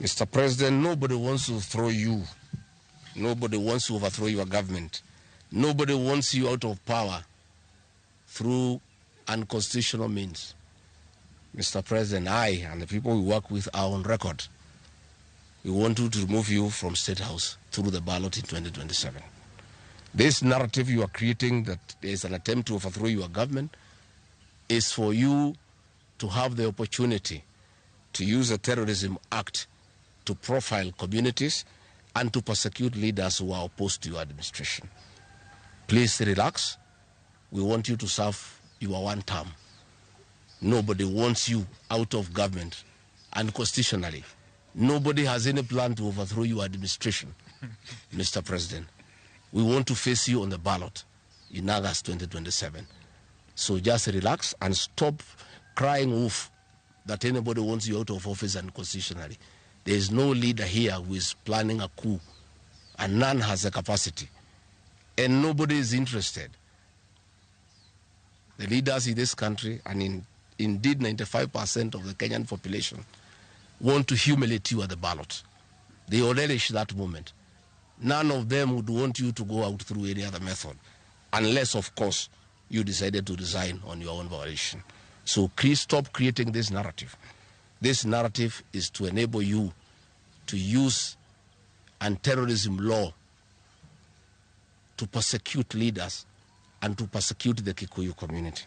Mr. President, nobody wants to throw you. Nobody wants to overthrow your government. Nobody wants you out of power through unconstitutional means. Mr. President, I and the people we work with are on record. We want to remove you from State House through the ballot in 2027. This narrative you are creating that there is an attempt to overthrow your government is for you to have the opportunity to use the Terrorism Act to profile communities and to persecute leaders who are opposed to your administration. Please relax. We want you to serve your one term. Nobody wants you out of government, and constitutionally, nobody has any plan to overthrow your administration, Mr. President. We want to face you on the ballot in August 2027. So just relax and stop crying wolf that anybody wants you out of office unconstitutionally. There is no leader here who is planning a coup, and none has the capacity, and nobody is interested. The leaders in this country, and indeed 95% of the Kenyan population, want to humiliate you at the ballot. They relish that moment. None of them would want you to go out through any other method, unless, of course, you decided to resign on your own volition. So please stop creating this narrative. This narrative is to enable you to use anti-terrorism law to persecute leaders and to persecute the Kikuyu community.